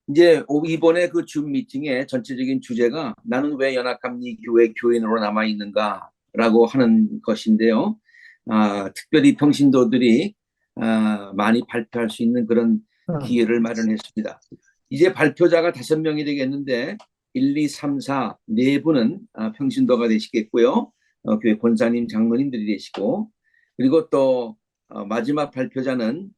이제 이번에 그 줌 미팅의 전체적인 주제가 나는 왜 연합감리교회 교인으로 남아 있는가라고 하는 것인데요. 특별히 평신도들이 많이 발표할 수 있는 그런 기회를 마련했습니다. 이제 발표자가 5명이 되겠는데 1, 2, 3, 4, 4분은 평신도가 되시겠고요. 교회 권사님, 장로님들이 되시고, 그리고 또 마지막 발표자는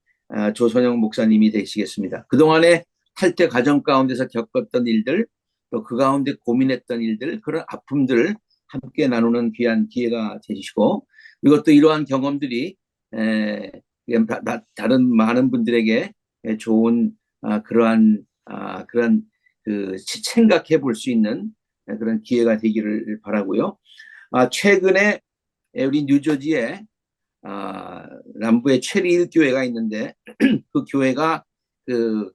조선영 목사님이 되시겠습니다. 그동안에 탈퇴 과정 가운데서 겪었던 일들, 또 그 가운데 고민했던 일들, 그런 아픔들을 함께 나누는 귀한 기회가 되시고, 그리고 또 이러한 경험들이 다른 많은 분들에게 좋은 그러한 그 생각해 볼 수 있는 그런 기회가 되기를 바라고요. 최근에 우리 뉴저지에 남부의 체리힐 교회가 있는데 그 교회가 그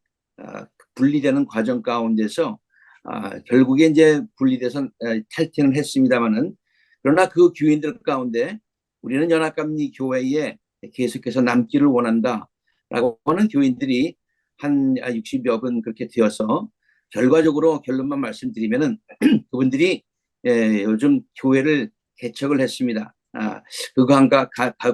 분리되는 과정 가운데서 결국에 이제 분리돼서 탈퇴는 했습니다만은, 그러나 그 교인들 가운데 우리는 연합감리 교회에 계속해서 남기를 원한다라고 하는 교인들이 한 60여 분 그렇게 되어서, 결과적으로 결론만 말씀드리면은 그분들이 요즘 교회를 개척을 했습니다. 그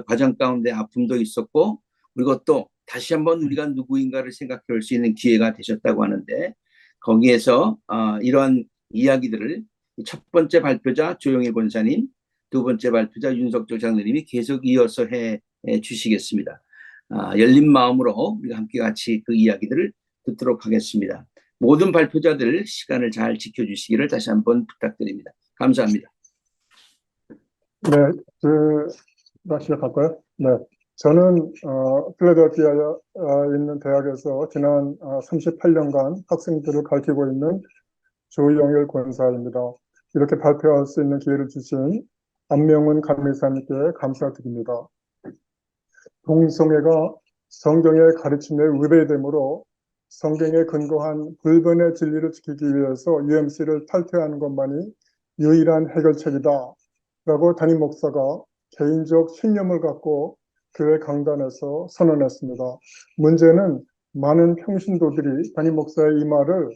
과정 가운데 아픔도 있었고, 그리고 또 다시 한번 우리가 누구인가를 생각해 볼 수 있는 기회가 되셨다고 하는데, 거기에서 이러한 이야기들을 첫 번째 발표자 조영일 권사님, 두 번째 발표자 윤석철 장로님이 계속 이어서 해 주시겠습니다. 열린 마음으로 우리가 함께 같이 그 이야기들을 듣도록 하겠습니다. 모든 발표자들 시간을 잘 지켜주시기를 다시 한번 부탁드립니다. 감사합니다. 네, 다시 시작할까요? 네, 저는 필라델피아에 있는 대학에서 지난 38년간 학생들을 가르치고 있는 조영일 권사입니다. 이렇게 발표할 수 있는 기회를 주신 안명훈 감리사님께 감사드립니다. 동성애가 성경의 가르침에 위배되므로 성경에 근거한 불변의 진리를 지키기 위해서 UMC를 탈퇴하는 것만이 유일한 해결책이다 라고 담임 목사가 개인적 신념을 갖고 교회 강단에서 선언했습니다. 문제는 많은 평신도들이 담임 목사의 이 말을,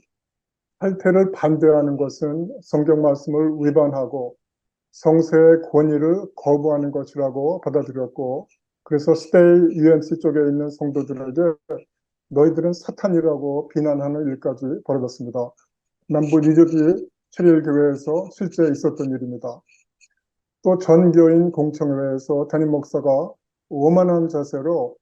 탈퇴를 반대하는 것은 성경 말씀을 위반하고 성서의 권위를 거부하는 것이라고 받아들였고, 그래서 스테이 UMC 쪽에 있는 성도들에게 너희들은 사탄이라고 비난하는 일까지 벌어졌습니다. 남부 뉴저지 체리힐 교회에서 실제 있었던 일입니다. 또 전교인 공청회에서 담임 목사가 오만한 자세로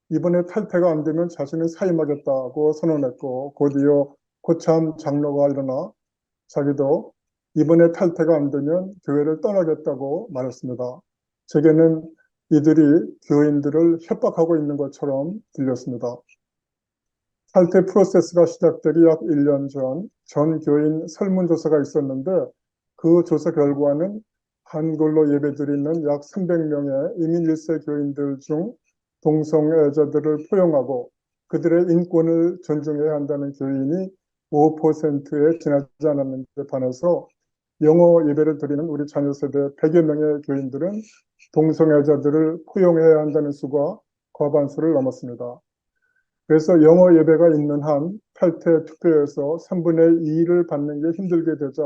이번에 탈퇴가 안 되면 자신은 사임하겠다고 선언했고, 곧이어 고참 장로가 일어나 자기도 이번에 탈퇴가 안 되면 교회를 떠나겠다고 말했습니다. 제게는 이들이 교인들을 협박하고 있는 것처럼 들렸습니다. 탈퇴 프로세스가 시작되기 약 1년 전 교인 설문조사가 있었는데, 그 조사 결과는 한글로 예배드리는 약 300명의 이민 1세 교인들 중 동성애자들을 포용하고 그들의 인권을 존중해야 한다는 교인이 5%에 지나지 않았는데 반해서 영어 예배를 드리는 우리 자녀 세대 100여 명의 교인들은 동성애자들을 포용해야 한다는 수가 과반수를 넘었습니다. 그래서 영어 예배가 있는 한 탈퇴 투표에서 3분의 2를 받는 게 힘들게 되자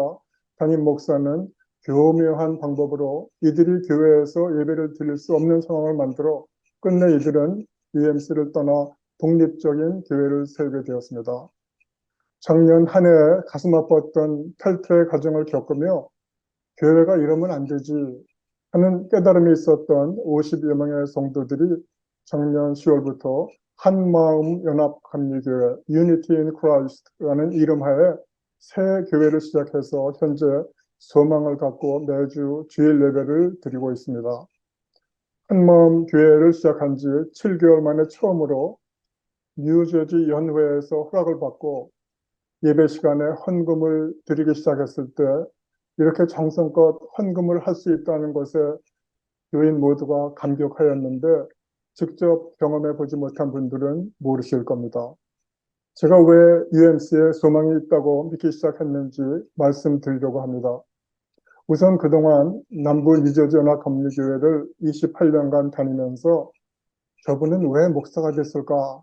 담임 목사는 교묘한 방법으로 이들이 교회에서 예배를 드릴 수 없는 상황을 만들어 끝내 이들은 UMC를 떠나 독립적인 교회를 세우게 되었습니다. 작년 한 해 가슴 아팠던 탈퇴 과정을 겪으며 교회가 이러면 안 되지 하는 깨달음이 있었던 50여 명의 성도들이 작년 10월부터 한마음 연합감리교회 Unity in Christ라는 이름하에 새 교회를 시작해서 현재 소망을 갖고 매주 주일 예배를 드리고 있습니다. 한마음 교회를 시작한 지 7개월 만에 처음으로 뉴저지 연회에서 허락을 받고 예배 시간에 헌금을 드리기 시작했을 때 이렇게 정성껏 헌금을 할 수 있다는 것에 교인 모두가 감격하였는데, 직접 경험해 보지 못한 분들은 모르실 겁니다. 제가 왜 UMC에 소망이 있다고 믿기 시작했는지 말씀드리려고 합니다. 우선 그동안 남부 뉴저지 연합감리교회를 28년간 다니면서 저분은 왜 목사가 됐을까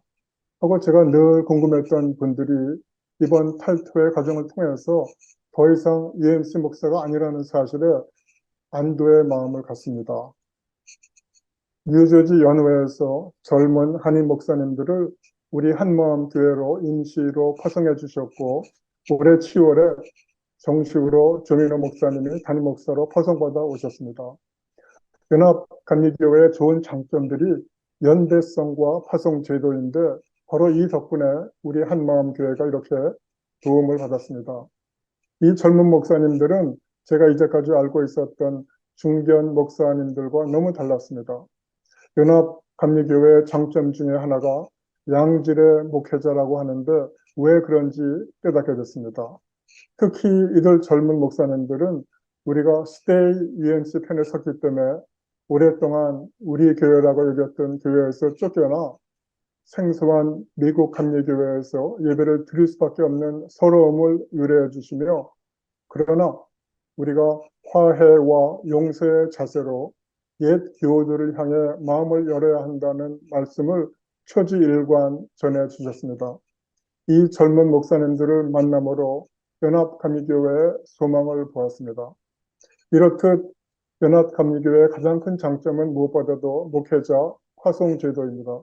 하고 제가 늘 궁금했던 분들이 이번 탈퇴의 과정을 통해서 더 이상 UMC 목사가 아니라는 사실에 안도의 마음을 갖습니다. 뉴저지 연회에서 젊은 한인 목사님들을 우리 한마음 교회로 임시로 파송해 주셨고, 올해 7월에 정식으로 조민호 목사님이 담임 목사로 파송받아 오셨습니다. 연합감리교회의 좋은 장점들이 연대성과 파송 제도인데, 바로 이 덕분에 우리 한마음 교회가 이렇게 도움을 받았습니다. 이 젊은 목사님들은 제가 이제까지 알고 있었던 중견 목사님들과 너무 달랐습니다. 연합감리교회의 장점 중에 하나가 양질의 목회자라고 하는데, 왜 그런지 깨닫게 됐습니다. 특히 이들 젊은 목사님들은 우리가 스테이 UMC 편에 섰기 때문에 오랫동안 우리 교회라고 여겼던 교회에서 쫓겨나 생소한 미국 감리교회에서 예배를 드릴 수밖에 없는 서러움을 유래해 주시며, 그러나 우리가 화해와 용서의 자세로 옛 교우들을 향해 마음을 열어야 한다는 말씀을 초지일관 전해 주셨습니다. 이 젊은 목사님들을 만남으로 연합감리교회의 소망을 보았습니다. 이렇듯 연합감리교회의 가장 큰 장점은 무엇보다도 목회자 파송제도입니다.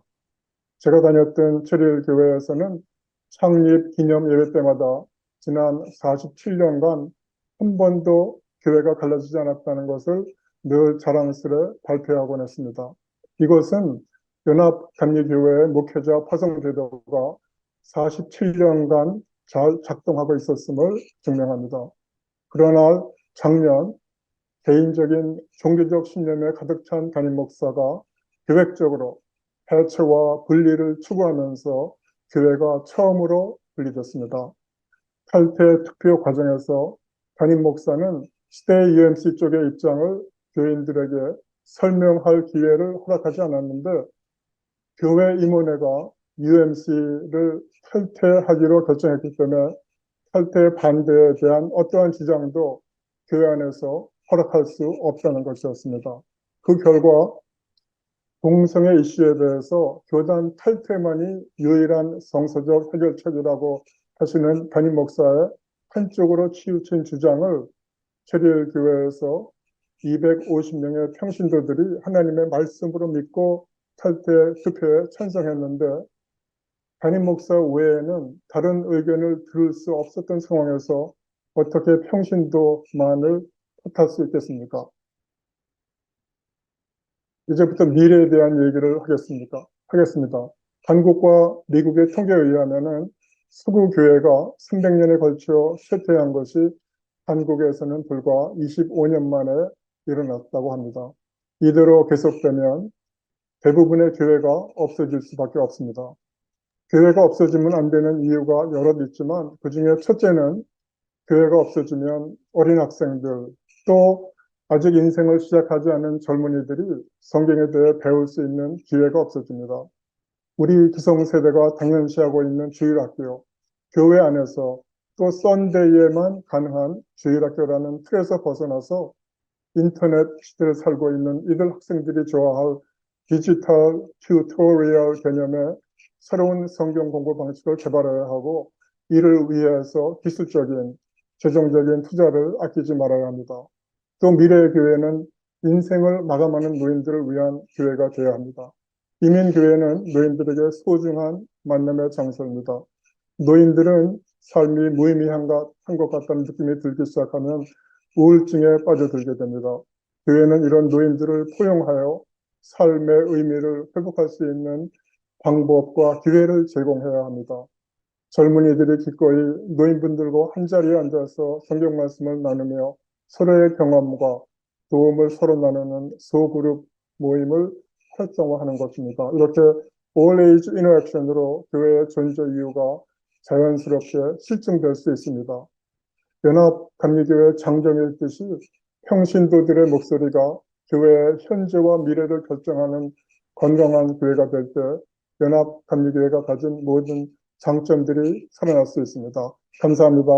제가 다녔던 체리일교회에서는 창립 기념 예배 때마다 지난 47년간 한 번도 교회가 갈라지지 않았다는 것을 늘 자랑스레 발표하곤 했습니다. 이것은 연합감리교회의 목회자 파송제도가 47년간 잘 작동하고 있었음을 증명합니다. 그러나 작년 개인적인 종교적 신념에 가득 찬 담임 목사가 계획적으로 해체와 분리를 추구하면서 교회가 처음으로 분리됐습니다. 탈퇴 투표 과정에서 담임 목사는 스테이 UMC 쪽의 입장을 교인들에게 설명할 기회를 허락하지 않았는데, 교회 임원회가 UMC를 탈퇴하기로 결정했기 때문에 탈퇴 반대에 대한 어떠한 지장도 교회 안에서 허락할 수 없다는 것이었습니다. 그 결과 동성애 이슈에 대해서 교단 탈퇴만이 유일한 성서적 해결책이라고 하시는 담임 목사의 한쪽으로 치우친 주장을 체리엘 교회에서 250명의 평신도들이 하나님의 말씀으로 믿고 탈퇴 투표에 찬성했는데, 담임 목사 외에는 다른 의견을 들을 수 없었던 상황에서 어떻게 평신도만을 탓할 수 있겠습니까? 이제부터 미래에 대한 얘기를 하겠습니다. 한국과 미국의 통계에 의하면은 서구 교회가 300년에 걸쳐 쇠퇴한 것이 한국에서는 불과 25년 만에 일어났다고 합니다. 이대로 계속되면 대부분의 교회가 없어질 수밖에 없습니다. 교회가 없어지면 안 되는 이유가 여럿 있지만, 그중에 첫째는 교회가 없어지면 어린 학생들, 또 아직 인생을 시작하지 않은 젊은이들이 성경에 대해 배울 수 있는 기회가 없어집니다. 우리 기성세대가 당연시하고 있는 주일학교, 교회 안에서 또 썬데이에만 가능한 주일학교라는 틀에서 벗어나서 인터넷 시대를 살고 있는 이들 학생들이 좋아할 디지털 튜토리얼 개념의 새로운 성경 공부 방식을 개발해야 하고, 이를 위해서 기술적인, 재정적인 투자를 아끼지 말아야 합니다. 또 미래의 교회는 인생을 마감하는 노인들을 위한 교회가 되어야 합니다. 이민교회는 노인들에게 소중한 만남의 장소입니다. 노인들은 삶이 무의미한 것 같다는 느낌이 들기 시작하면 우울증에 빠져들게 됩니다. 교회는 이런 노인들을 포용하여 삶의 의미를 회복할 수 있는 방법과 기회를 제공해야 합니다. 젊은이들이 기꺼이 노인분들과 한자리에 앉아서 성경 말씀을 나누며 서로의 경험과 도움을 서로 나누는 소그룹 모임을 활성화하는 것입니다. 이렇게 All Age Interaction으로 교회의 존재 이유가 자연스럽게 실증될 수 있습니다. 연합감리교회 장정의 뜻이 평신도들의 목소리가 교회의 현재와 미래를 결정하는 건강한 교회가 될 때 연합감리교회가 가진 모든 장점들이 살아날 수 있습니다. 감사합니다.